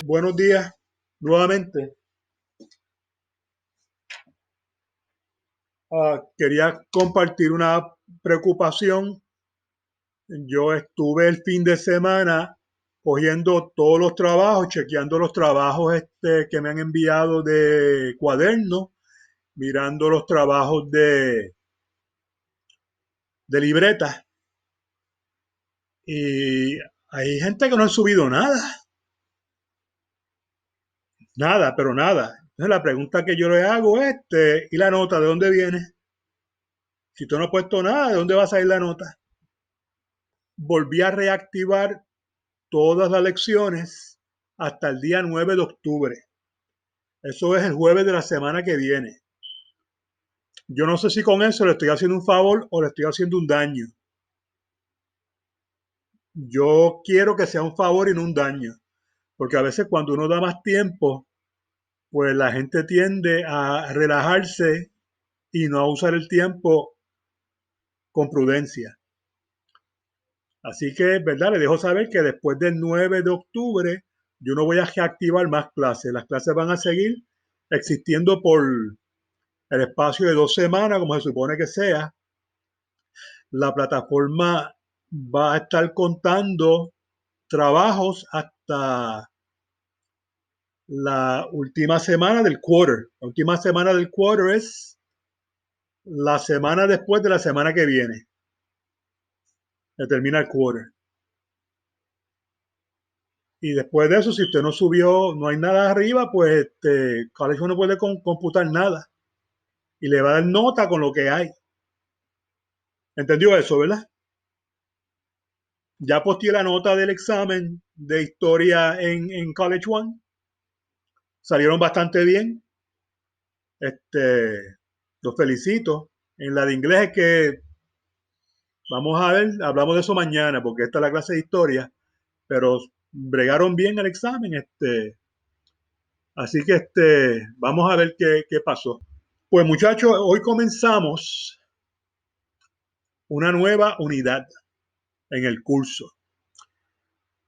Buenos días nuevamente. Quería compartir una preocupación. Yo estuve el fin de semana cogiendo todos los trabajos, chequeando los trabajos que me han enviado de cuaderno, mirando los trabajos de libreta. Y hay gente que no ha subido nada, nada, pero nada. Entonces la pregunta que yo le hago es, ¿y la nota de dónde viene? Si tú no has puesto nada, ¿de dónde va a salir la nota? Volví a reactivar todas las lecciones hasta el día 9 de octubre. Eso es el jueves de la semana que viene. Yo no sé si con eso le estoy haciendo un favor o le estoy haciendo un daño. Yo quiero que sea un favor y no un daño, porque a veces cuando uno da más tiempo, pues la gente tiende a relajarse y no a usar el tiempo con prudencia. Así que, ¿verdad? Le dejo saber que después del 9 de octubre yo no voy a reactivar más clases. Las clases van a seguir existiendo por el espacio de 2 semanas, como se supone que sea. La plataforma va a estar contando trabajos hasta la última semana del quarter. La última semana del quarter es la semana después de la semana que viene, que termina el quarter. Y después de eso, si usted no subió, no hay nada arriba, pues College no puede computar nada. Y le va a dar nota con lo que hay. ¿Entendió eso, verdad? Ya posteé la nota del examen de historia en College One. Salieron bastante bien. Los felicito. En la de inglés es que vamos a ver, hablamos de eso mañana, porque esta es la clase de historia, pero bregaron bien el examen. Así que vamos a ver qué pasó. Pues muchachos, hoy comenzamos una nueva unidad en el curso.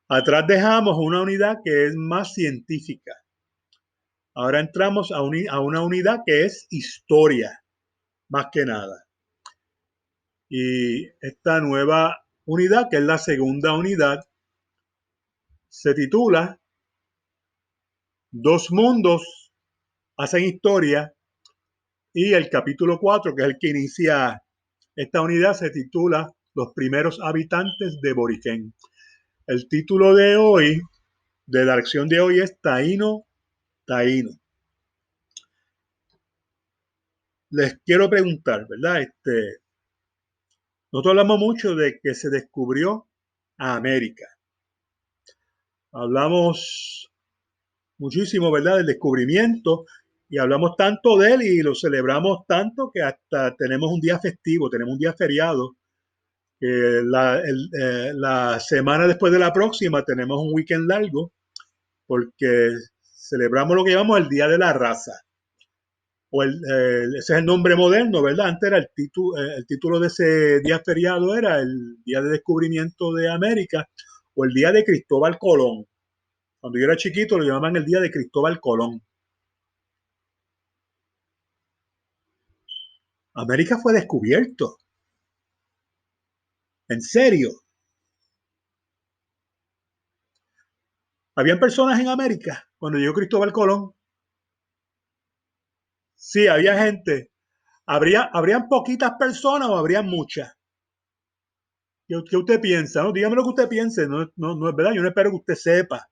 Atrás dejamos una unidad que es más científica. Ahora entramos a una unidad que es historia, más que nada. Y esta nueva unidad, que es la segunda unidad, se titula Dos mundos hacen historia, y el capítulo 4, que es el que inicia esta unidad, se titula Los primeros habitantes de Boriquén. El título de hoy, de la lección de hoy, es Taíno, Taíno. Les quiero preguntar, ¿verdad? Nosotros hablamos mucho de que se descubrió a América. Hablamos muchísimo, ¿verdad?, del descubrimiento, y hablamos tanto de él y lo celebramos tanto que hasta tenemos un día festivo, tenemos un día feriado, que la semana después de la próxima tenemos un weekend largo porque celebramos lo que llamamos el Día de la Raza. Ese es el nombre moderno, ¿verdad? Antes era el título de ese día feriado era el Día de Descubrimiento de América o el Día de Cristóbal Colón. Cuando yo era chiquito lo llamaban el Día de Cristóbal Colón. América fue descubierto. En serio. Habían personas en América cuando llegó Cristóbal Colón. Sí, había gente. ¿Habrían poquitas personas o habrían muchas? ¿Qué usted piensa? ¿No? Dígame lo que usted piense. No, no, no es verdad. Yo no espero que usted sepa.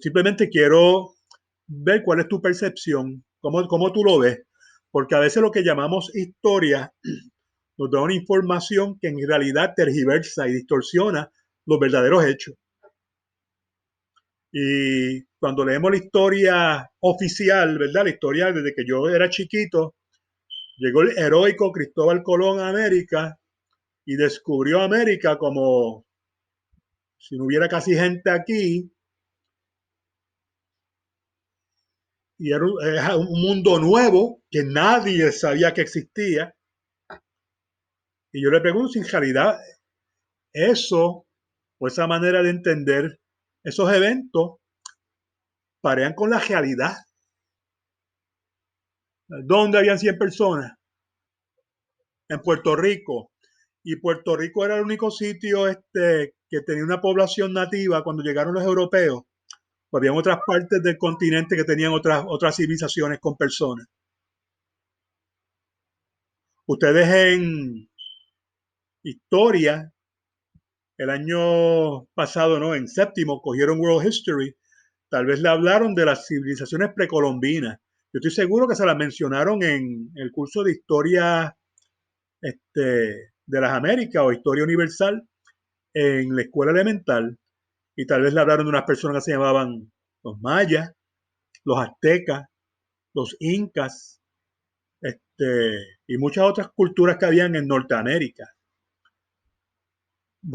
Simplemente quiero ver cuál es tu percepción, cómo tú lo ves. Porque a veces lo que llamamos historia nos da una información que en realidad tergiversa y distorsiona los verdaderos hechos. Y cuando leemos la historia oficial, ¿verdad? La historia desde que yo era chiquito, llegó el heroico Cristóbal Colón a América y descubrió América como si no hubiera casi gente aquí, y era un mundo nuevo que nadie sabía que existía. Y yo le pregunto si en realidad eso, o esa manera de entender esos eventos, parean con la realidad. ¿Dónde habían 100 personas? En Puerto Rico. Y Puerto Rico era el único sitio que tenía una población nativa cuando llegaron los europeos. Pues había otras partes del continente que tenían otras civilizaciones con personas. Ustedes en historia, el año pasado, ¿no? En séptimo, cogieron World History. Tal vez le hablaron de las civilizaciones precolombinas. Yo estoy seguro que se las mencionaron en el curso de historia de las Américas o historia universal en la escuela elemental. Y tal vez le hablaron de unas personas que se llamaban los mayas, los aztecas, los incas, y muchas otras culturas que habían en Norteamérica.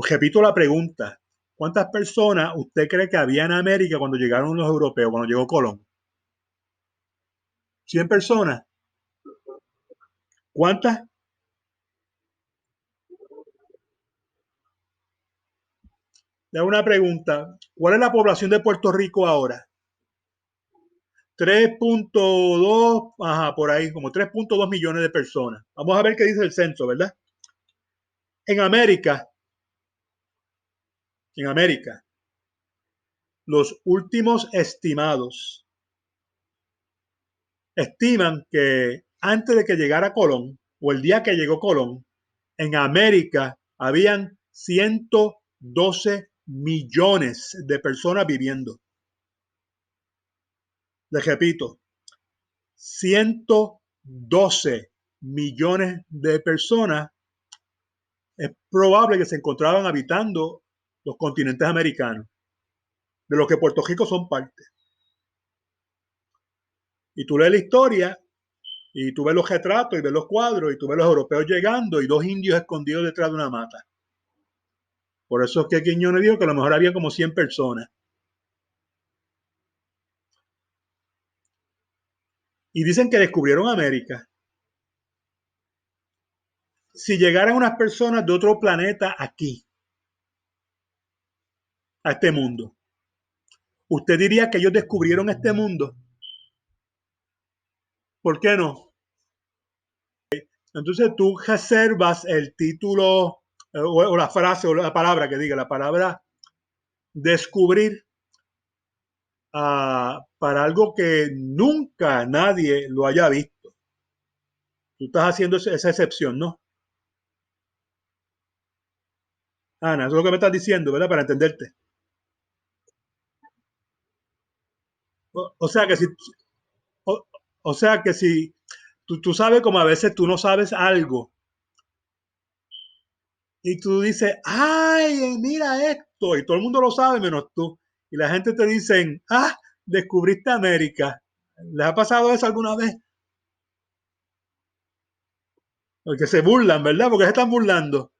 Repito la pregunta, ¿cuántas personas usted cree que había en América cuando llegaron los europeos, cuando llegó Colón? ¿100 personas? ¿Cuántas? Le hago una pregunta, ¿cuál es la población de Puerto Rico ahora? 3.2, ajá, por ahí, como 3.2 millones de personas. Vamos a ver qué dice el censo, ¿verdad? En América, en América, los últimos estimados estiman que antes de que llegara Colón, o el día que llegó Colón, en América habían 112 millones de personas viviendo. Les repito, 112 millones de personas es probable que se encontraban habitando los continentes americanos, de los que Puerto Rico son parte. Y tú lees la historia y tú ves los retratos y ves los cuadros y tú ves los europeos llegando y dos indios escondidos detrás de una mata. Por eso es que Quiñones dijo que a lo mejor había como 100 personas. Y dicen que descubrieron América. Si llegaran unas personas de otro planeta aquí, a este mundo, ¿usted diría que ellos descubrieron este mundo? ¿Por qué no? Entonces tú reservas el título o la frase o la palabra que diga, la palabra descubrir para algo que nunca nadie lo haya visto. Tú estás haciendo esa excepción, ¿no? Ana, eso es lo que me estás diciendo, ¿verdad? Para entenderte. O sea que si, o, o sea que si tú sabes como a veces tú no sabes algo y tú dices, ay, mira esto, y todo el mundo lo sabe menos tú. Y la gente te dice, ah, descubriste América. ¿Les ha pasado eso alguna vez? Porque se burlan, ¿verdad? Porque se están burlando.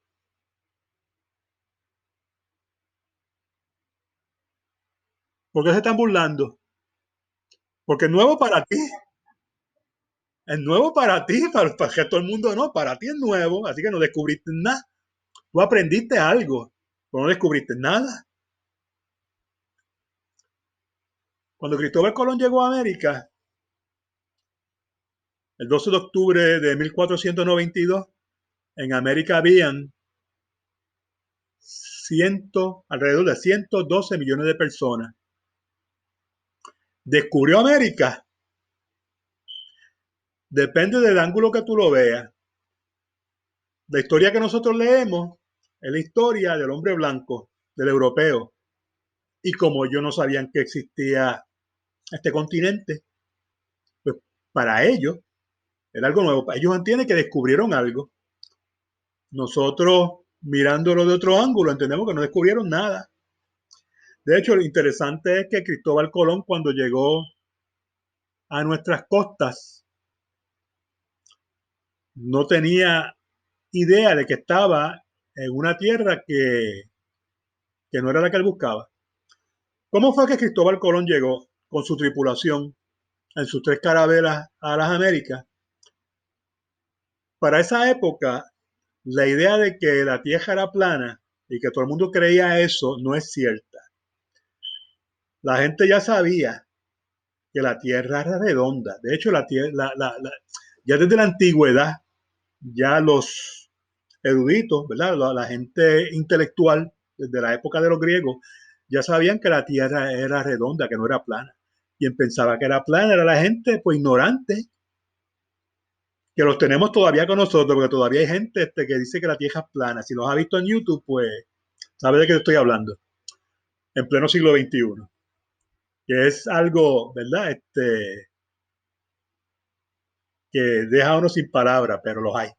¿Por qué se están burlando? Porque es nuevo para ti. Es nuevo para ti, para que todo el mundo no. Para ti es nuevo, así que no descubriste nada. Tú aprendiste algo, pero no descubriste nada. Cuando Cristóbal Colón llegó a América, el 12 de octubre de 1492, en América habían alrededor de 112 millones de personas. ¿Descubrió América? Depende del ángulo que tú lo veas. La historia que nosotros leemos es la historia del hombre blanco, del europeo. Y como ellos no sabían que existía este continente, pues para ellos era algo nuevo. Ellos entienden que descubrieron algo. Nosotros, mirándolo de otro ángulo, entendemos que no descubrieron nada. De hecho, lo interesante es que Cristóbal Colón, cuando llegó a nuestras costas, no tenía idea de que estaba en una tierra que no era la que él buscaba. ¿Cómo fue que Cristóbal Colón llegó con su tripulación en sus tres carabelas a las Américas? Para esa época, la idea de que la Tierra era plana y que todo el mundo creía eso no es cierta. La gente ya sabía. que la Tierra era redonda. De hecho, ya desde la antigüedad, ya los eruditos, ¿verdad? La gente intelectual, desde la época de los griegos, ya sabían que la Tierra era redonda, que no era plana. Quien pensaba que era plana era la gente, pues, ignorante, que los tenemos todavía con nosotros, porque todavía hay gente que dice que la Tierra es plana. Si los ha visto en YouTube, pues sabe de qué estoy hablando, en pleno siglo XXI, que es algo, ¿verdad? Que deja a uno sin palabras, pero los hay.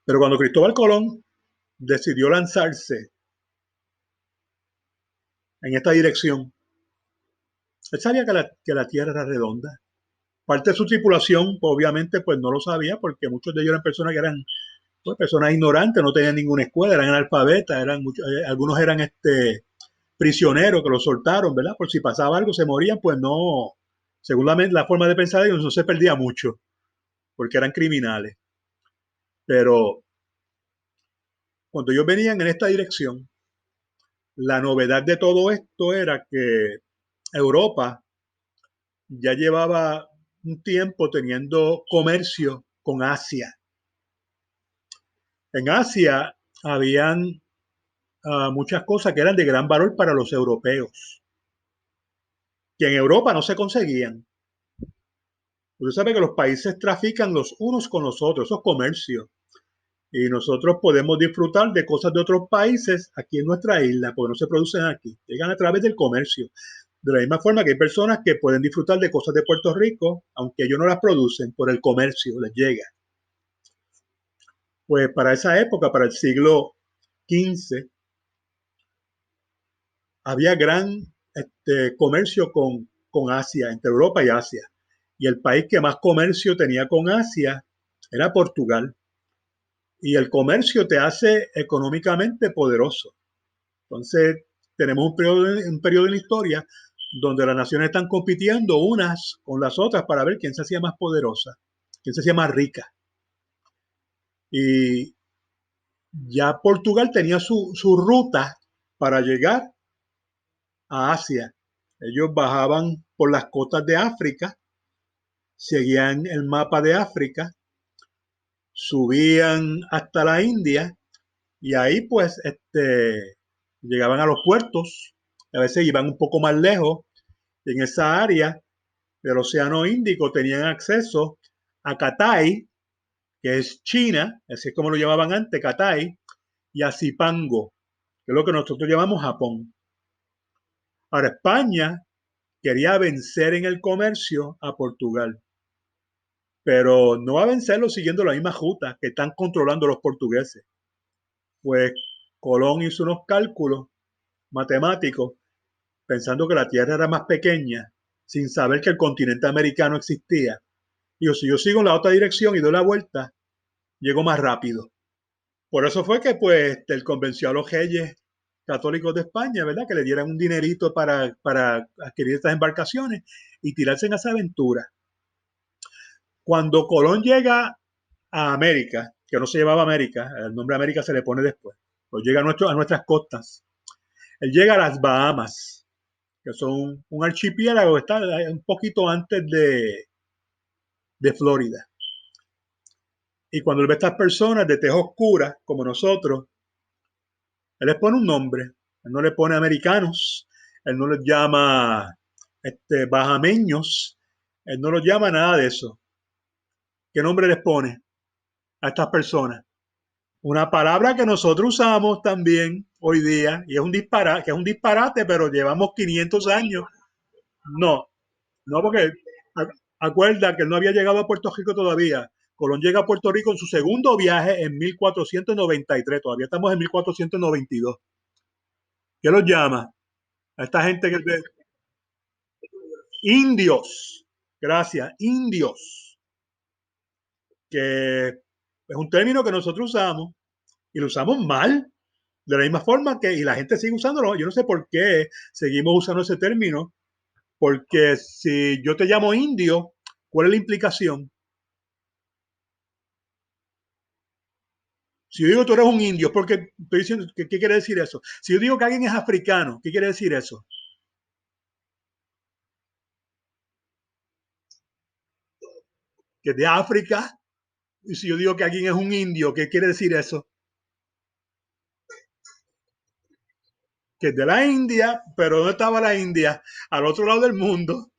Pero cuando Cristóbal Colón decidió lanzarse en esta dirección, él sabía que la Tierra era redonda. Parte de su tripulación, pues, obviamente, pues no lo sabía, porque muchos de ellos eran personas que eran, pues, personas ignorantes, no tenían ninguna escuela, eran analfabetas, algunos eran prisioneros que los soltaron, ¿verdad? Por si pasaba algo, se morían, pues no, según la forma de pensar de ellos, no se perdía mucho, porque eran criminales. Pero cuando ellos venían en esta dirección, la novedad de todo esto era que Europa ya llevaba un tiempo teniendo comercio con Asia. En Asia habían muchas cosas que eran de gran valor para los europeos, que en Europa no se conseguían. Usted sabe que los países trafican los unos con los otros, esos comercios. Y nosotros podemos disfrutar de cosas de otros países aquí en nuestra isla, porque no se producen aquí. Llegan a través del comercio. De la misma forma que hay personas que pueden disfrutar de cosas de Puerto Rico, aunque ellos no las producen, por el comercio les llega. Pues para esa época, para el siglo XV, había gran comercio con Asia, entre Europa y Asia. Y el país que más comercio tenía con Asia era Portugal. Y el comercio te hace económicamente poderoso. Entonces, tenemos un periodo en la historia donde las naciones están compitiendo unas con las otras para ver quién se hacía más poderosa, quién se hacía más rica. Y ya Portugal tenía su ruta para llegar a Asia. Ellos bajaban por las costas de África, seguían el mapa de África, subían hasta la India y ahí pues llegaban a los puertos, a veces iban un poco más lejos. En esa área del Océano Índico tenían acceso a Catay, que es China, así es como lo llamaban antes, Catay, y a Zipango, que es lo que nosotros llamamos Japón. Ahora, España quería vencer en el comercio a Portugal, pero no va a vencerlo siguiendo la misma ruta que están controlando los portugueses. Pues Colón hizo unos cálculos matemáticos pensando que la Tierra era más pequeña, sin saber que el continente americano existía. Digo, si yo sigo en la otra dirección y doy la vuelta, llego más rápido. Por eso fue que pues él convenció a los reyes católicos de España, ¿verdad? Que le dieran un dinerito para adquirir estas embarcaciones y tirarse en esa aventura. Cuando Colón llega a América, que no se llamaba América, el nombre América se le pone después, pues llega a nuestras costas. Él llega a las Bahamas, que son un archipiélago que está un poquito antes de Florida. Y cuando él ve a estas personas de tez oscura, como nosotros, él les pone un nombre. Él no le pone americanos, él no les llama bajameños, él no los llama nada de eso. ¿Qué nombre les pone a estas personas? Una palabra que nosotros usamos también hoy día, y es un disparate, pero llevamos 500 años. No, no, porque acuerda que él no había llegado a Puerto Rico todavía. Colón llega a Puerto Rico en su segundo viaje en 1493. Todavía estamos en 1492. ¿Qué los llama? A esta gente que es indios. Gracias, indios. Que es un término que nosotros usamos y lo usamos mal. De la misma forma que, y la gente sigue usándolo. Yo no sé por qué seguimos usando ese término. Porque si yo te llamo indio, ¿cuál es la implicación? Si yo digo tú eres un indio, porque estoy diciendo, ¿qué quiere decir eso? Si yo digo que alguien es africano, ¿qué quiere decir eso? que es de África. Y si yo digo que alguien es un indio, ¿qué quiere decir eso? Que es de la India, pero ¿dónde estaba la India? Al otro lado del mundo.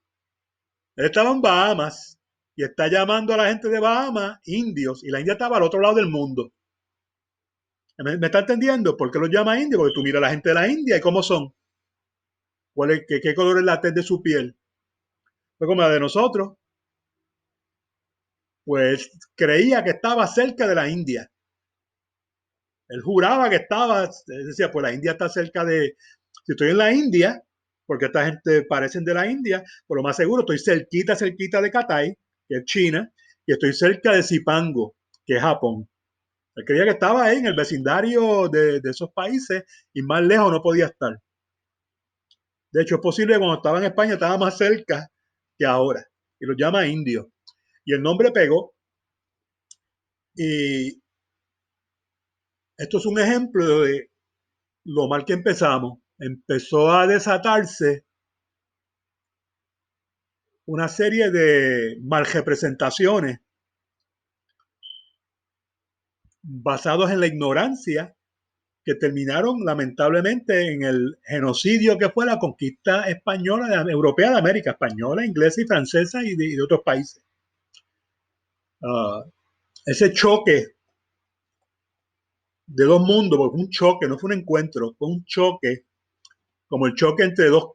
Él estaba en Bahamas y está llamando a la gente de Bahamas indios y la India estaba al otro lado del mundo. ¿Me está entendiendo? ¿Por qué los llama indios? Porque tú miras a la gente de la India y cómo son. ¿Qué color es la tez de su piel? Pues como la de nosotros. Pues creía que estaba cerca de la India. Él juraba que estaba, decía, pues la India está cerca de, si estoy en la India, porque esta gente parecen de la India, por lo más seguro estoy cerquita de Cathay, que es China, y estoy cerca de Zipango, que es Japón. Él creía que estaba ahí en el vecindario de esos países y más lejos no podía estar. De hecho, es posible que cuando estaba en España estaba más cerca que ahora. Y lo llama indio. Y el nombre pegó. Y esto es un ejemplo de lo mal que empezamos. Empezó a desatarse una serie de malrepresentaciones basados en la ignorancia que terminaron lamentablemente en el genocidio que fue la conquista española, europea de América, española, inglesa y francesa y de otros países. Ese choque de dos mundos, porque fue un choque, no fue un encuentro, fue un choque, como el choque entre dos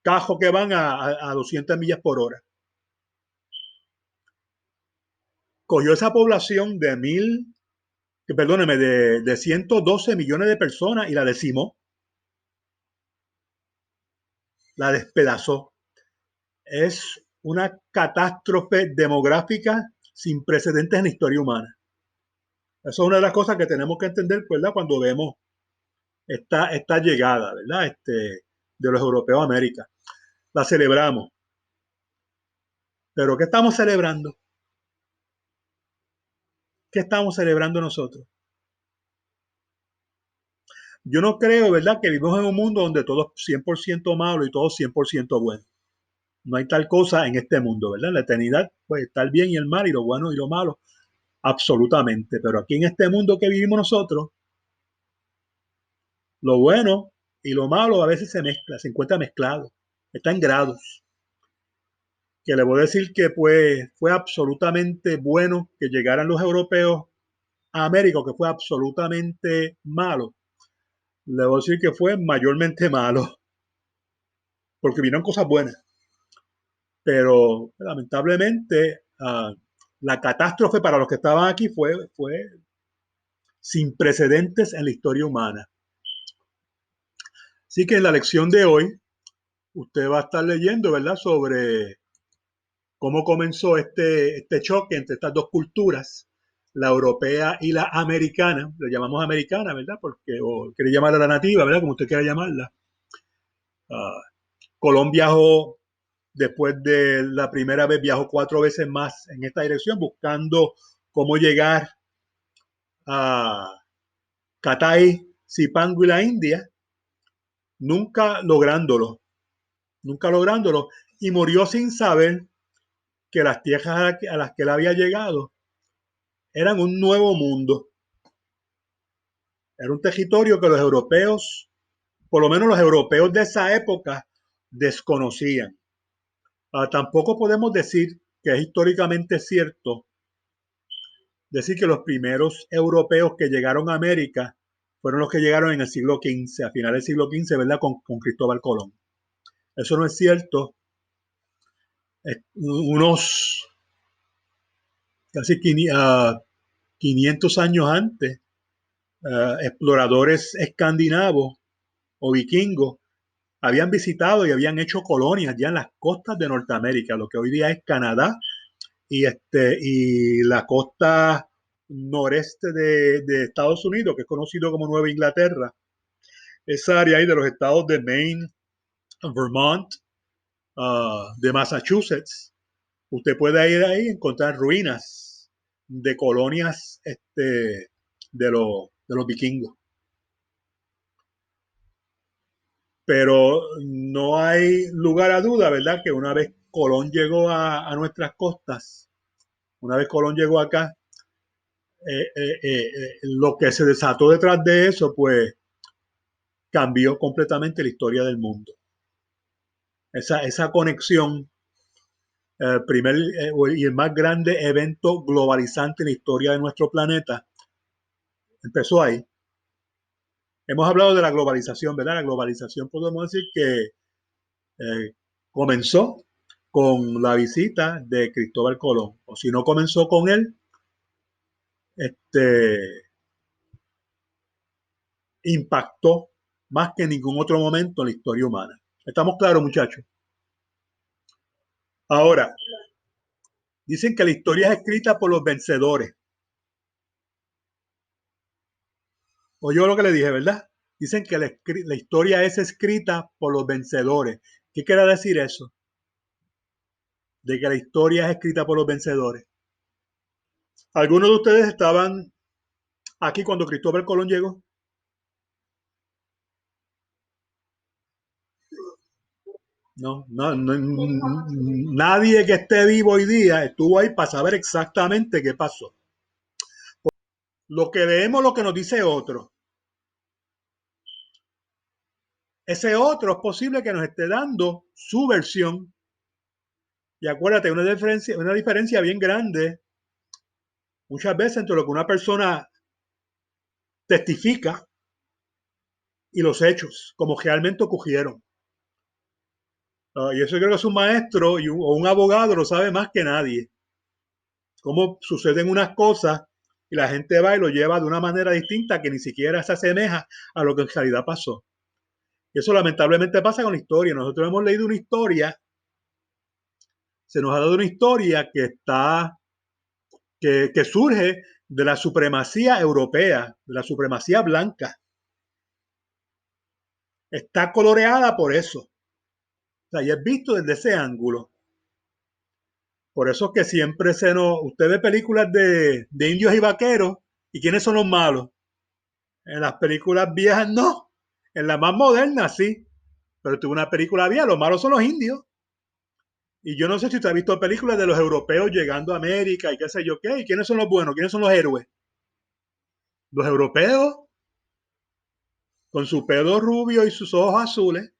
cajos que van a 200 millas por hora. Cogió esa población de perdóneme, de 112 millones de personas y la decimó, la despedazó. Es una catástrofe demográfica sin precedentes en la historia humana. Eso es una de las cosas que tenemos que entender, ¿verdad? Cuando vemos esta llegada, ¿verdad? De los europeos a América. La celebramos. Pero ¿qué estamos celebrando? ¿Qué estamos celebrando nosotros? Yo no creo, ¿verdad?, que vivimos en un mundo donde todo es 100% malo y todo es 100% bueno. No hay tal cosa en este mundo, ¿verdad? En la eternidad, pues está el bien y el mal y lo bueno y lo malo, absolutamente. Pero aquí en este mundo que vivimos nosotros, lo bueno y lo malo a veces se mezcla, se encuentra mezclado, está en grados. Que le voy a decir que pues fue absolutamente bueno que llegaran los europeos a América, que fue absolutamente malo. Le voy a decir que fue mayormente malo, porque vinieron cosas buenas. Pero lamentablemente la catástrofe para los que estaban aquí fue sin precedentes en la historia humana. Así que en la lección de hoy, usted va a estar leyendo, ¿verdad?, sobre cómo comenzó este choque entre estas dos culturas, la europea y la americana. Le llamamos americana, ¿verdad? Porque, o quiere llamarla la nativa, ¿verdad? Como usted quiera llamarla. Uh, Colón viajó, después de la primera vez, viajó 4 veces más en esta dirección, buscando cómo llegar a Catay, Zipango y la India, nunca lográndolo, nunca lográndolo, y murió sin saber que las tierras a las que él había llegado eran un nuevo mundo. Era un territorio que los europeos, por lo menos los europeos de esa época, desconocían. Tampoco podemos decir que es históricamente cierto decir que los primeros europeos que llegaron a América fueron los que llegaron en el siglo XV, a finales del siglo XV, ¿verdad? Con Cristóbal Colón. Eso no es cierto. Unos casi 500 años antes, exploradores escandinavos o vikingos habían visitado y habían hecho colonias ya en las costas de Norteamérica, lo que hoy día es Canadá y la costa noreste de Estados Unidos, que es conocido como Nueva Inglaterra, esa área ahí de los estados de Maine, Vermont, de Massachusetts. Usted puede ir ahí y encontrar ruinas de colonias de los vikingos. Pero no hay lugar a duda, ¿verdad?, que una vez Colón llegó a nuestras costas, Una vez Colón llegó acá, lo que se desató detrás de eso, pues cambió completamente la historia del mundo. Esa conexión, primer y el más grande evento globalizante en la historia de nuestro planeta, empezó ahí. Hemos hablado de la globalización, ¿verdad? La globalización podemos decir que comenzó con la visita de Cristóbal Colón, o si no comenzó con él, este, impactó más que en ningún otro momento en la historia humana. ¿Estamos claros, muchachos? Ahora, dicen que la historia es escrita por los vencedores. Oyó lo que le dije, ¿verdad? Dicen que la historia es escrita por los vencedores. ¿Qué quiere decir eso? De que la historia es escrita por los vencedores. ¿Algunos de ustedes estaban aquí cuando Cristóbal Colón llegó? No, no, no, nadie que esté vivo hoy día estuvo ahí para saber exactamente qué pasó. Lo que leemos, lo que nos dice otro. Ese otro es posible que nos esté dando su versión. Y acuérdate, una diferencia bien grande muchas veces entre lo que una persona testifica y los hechos, como realmente ocurrieron. Y eso creo que es un maestro o un abogado lo sabe más que nadie. Cómo suceden unas cosas y la gente va y lo lleva de una manera distinta que ni siquiera se asemeja a lo que en realidad pasó. Y eso lamentablemente pasa con la historia. Nosotros hemos leído una historia, se nos ha dado una historia que surge de la supremacía europea, de la supremacía blanca. Está coloreada por eso. O sea, y es visto desde ese ángulo. Por eso es que siempre usted ve películas de indios y vaqueros, ¿y quiénes son los malos? En las películas viejas no, en las más modernas sí, pero tuve una película vieja, los malos son los indios. Y yo no sé si usted ha visto películas de los europeos llegando a América y qué sé yo qué, ¿y quiénes son los buenos? ¿Quiénes son los héroes? Los europeos, con su pelo rubio y sus ojos azules.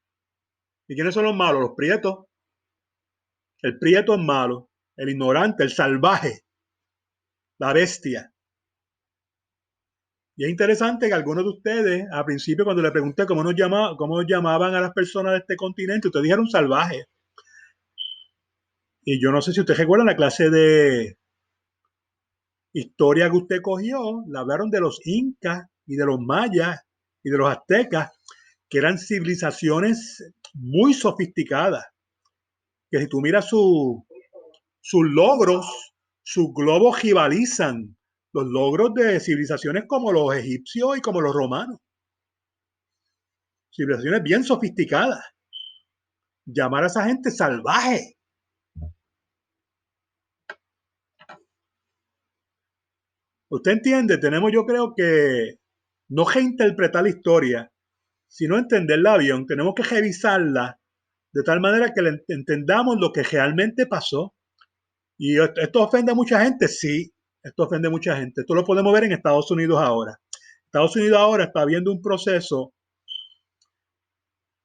¿Y quiénes son los malos? Los prietos. El prieto es malo, el ignorante, el salvaje, la bestia. Y es interesante que algunos de ustedes, al principio, cuando le pregunté cómo llamaban a las personas de este continente, ustedes dijeron salvaje. Y yo no sé si ustedes recuerdan la clase de historia que usted cogió, le hablaron de los incas y de los mayas y de los aztecas, que eran civilizaciones muy sofisticadas, que si tú miras sus logros, sus globos rivalizan los logros de civilizaciones como los egipcios y como los romanos. Civilizaciones bien sofisticadas. Llamar a esa gente salvaje. Usted entiende, tenemos yo creo que no reinterpretar la historia, sino entenderla bien. Tenemos que revisarla de tal manera que entendamos lo que realmente pasó. Y esto ofende a mucha gente, sí, esto ofende a mucha gente. Esto lo podemos ver en Estados Unidos ahora. Estados Unidos ahora está viendo un proceso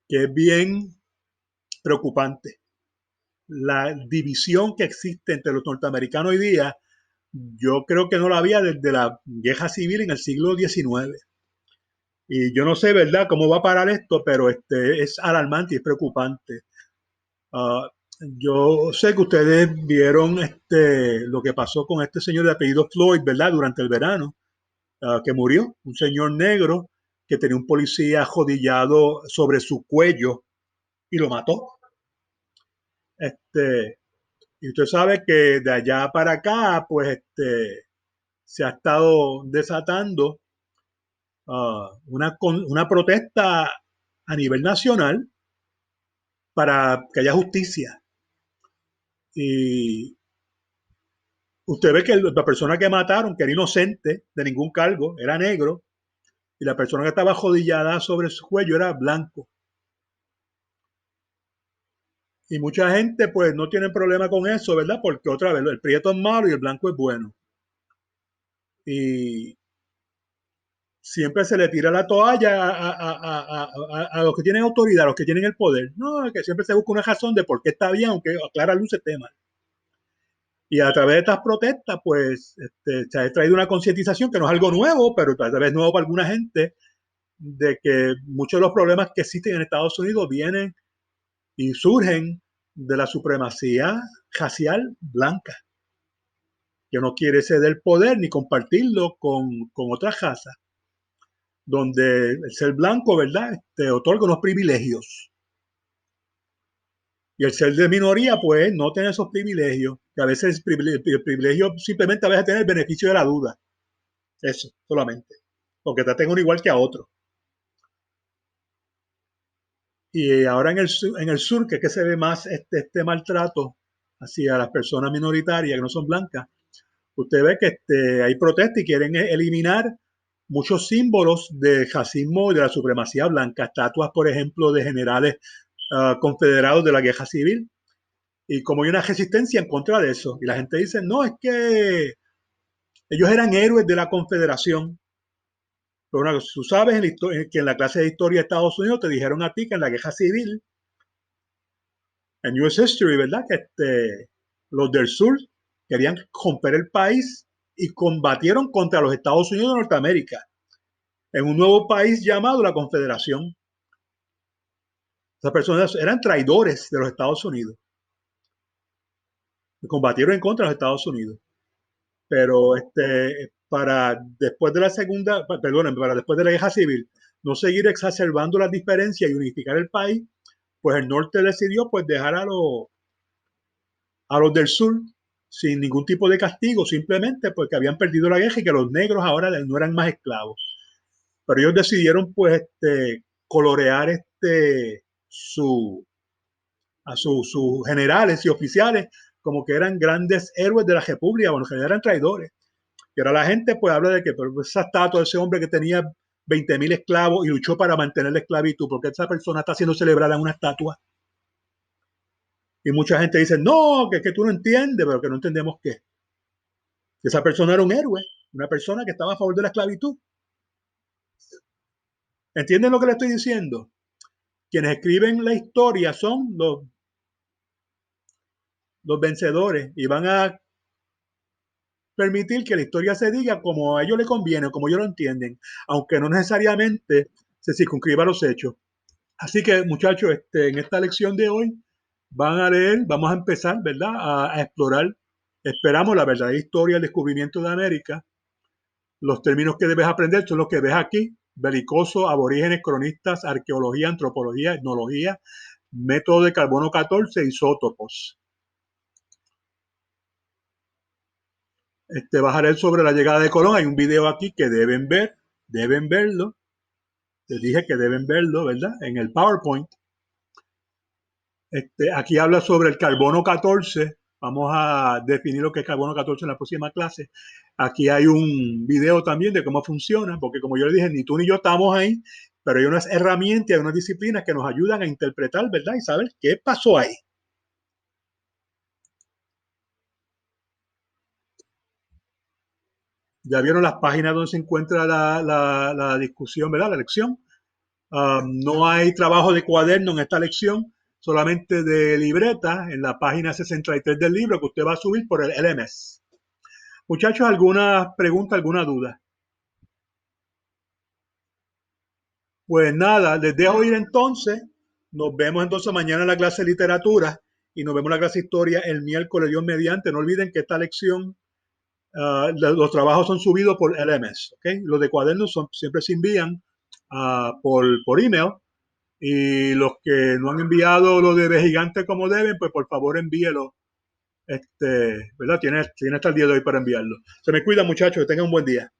que es bien preocupante. La división que existe entre los norteamericanos hoy día, yo creo que no la había desde la guerra civil en el siglo XIX. Y yo no sé, ¿verdad?, cómo va a parar esto, pero es alarmante y es preocupante. Uh, yo sé que ustedes vieron lo que pasó con este señor de apellido Floyd, ¿verdad?, durante el verano, que murió, un señor negro que tenía un policía jodillado sobre su cuello y lo mató. Y usted sabe que de allá para acá, pues se ha estado desatando una protesta a nivel nacional para que haya justicia. Y usted ve que la persona que mataron, que era inocente de ningún cargo, era negro, y la persona que estaba jodillada sobre su cuello era blanco. Y mucha gente pues no tiene problema con eso, ¿verdad? Porque otra vez, el prieto es malo y el blanco es bueno. Y siempre se le tira la toalla a los que tienen autoridad, a los que tienen el poder. No, que siempre se busca una razón de por qué está bien, aunque a clara luz esté mal. Y a través de estas protestas, pues, se ha traído una concientización que no es algo nuevo, pero tal vez nuevo para alguna gente, de que muchos de los problemas que existen en Estados Unidos vienen y surgen de la supremacía racial blanca, que no quiere ceder el poder ni compartirlo con otras razas, donde el ser blanco, ¿verdad?, te otorga unos privilegios. Y el ser de minoría, pues, no tiene esos privilegios, que a veces el privilegio simplemente a veces tiene el beneficio de la duda. Eso, solamente. Porque te tengo igual que a otro. Y ahora en el sur, que es que se ve más este maltrato hacia las personas minoritarias que no son blancas, usted ve que hay protestas y quieren eliminar muchos símbolos del racismo y de la supremacía blanca, estatuas, por ejemplo, de generales confederados de la guerra civil. Y como hay una resistencia en contra de eso, y la gente dice, no, es que ellos eran héroes de la confederación. Pero bueno, tú sabes que en la clase de historia de Estados Unidos te dijeron a ti que en la guerra civil, en US History, ¿verdad? Que los del sur querían romper el país y combatieron contra los Estados Unidos de Norteamérica en un nuevo país llamado la Confederación. Esas personas eran traidores de los Estados Unidos. Combatieron en contra de los Estados Unidos. Pero para después de la segunda, perdón, para después de la guerra civil, no seguir exacerbando las diferencias y unificar el país, pues el norte decidió pues dejar a los del sur sin ningún tipo de castigo, simplemente porque habían perdido la guerra y que los negros ahora no eran más esclavos. Pero ellos decidieron pues colorear su, sus generales y oficiales como que eran grandes héroes de la república, bueno, que eran traidores. Y ahora la gente pues habla de que pero esa estatua de ese hombre que tenía 20.000 esclavos y luchó para mantener la esclavitud, porque esa persona está siendo celebrada en una estatua. Y mucha gente dice, no, que tú no entiendes, pero que no entendemos qué. Esa persona era un héroe, una persona que estaba a favor de la esclavitud. ¿Entienden lo que le estoy diciendo? Quienes escriben la historia son los vencedores y van a permitir que la historia se diga como a ellos les conviene, como ellos lo entienden, aunque no necesariamente se circunscriba a los hechos. Así que, muchachos, en esta lección de hoy van a leer, vamos a empezar, ¿verdad?, a explorar, esperamos, la verdadera historia del descubrimiento de América. Los términos que debes aprender son los que ves aquí: belicoso, aborígenes, cronistas, arqueología, antropología, etnología, método de carbono 14, isótopos. Vas a leer sobre la llegada de Colón. Hay un video aquí que deben verlo. Les dije que deben verlo, ¿verdad? En el PowerPoint. Aquí habla sobre el carbono 14. Vamos a definir lo que es carbono 14 en la próxima clase. Aquí hay un video también de cómo funciona, porque como yo le dije, ni tú ni yo estamos ahí, pero hay unas herramientas, unas disciplinas que nos ayudan a interpretar, ¿verdad? Y saber qué pasó ahí. Ya vieron las páginas donde se encuentra la discusión, ¿verdad? La lección. No hay trabajo de cuaderno en esta lección, solamente de libreta en la página 63 del libro que usted va a subir por el LMS. Muchachos, ¿alguna pregunta, alguna duda? Pues nada, les dejo ir entonces. Nos vemos entonces mañana en la clase de literatura y nos vemos en la clase de historia el miércoles, Dios mediante. No olviden que esta lección, los trabajos son subidos por LMS, ¿ok? Los de cuadernos siempre se envían por email. Y los que no han enviado lo de Gigante como deben, pues por favor envíelo. ¿Verdad? Tiene hasta el día de hoy para enviarlo. Se me cuida, muchachos, que tengan un buen día.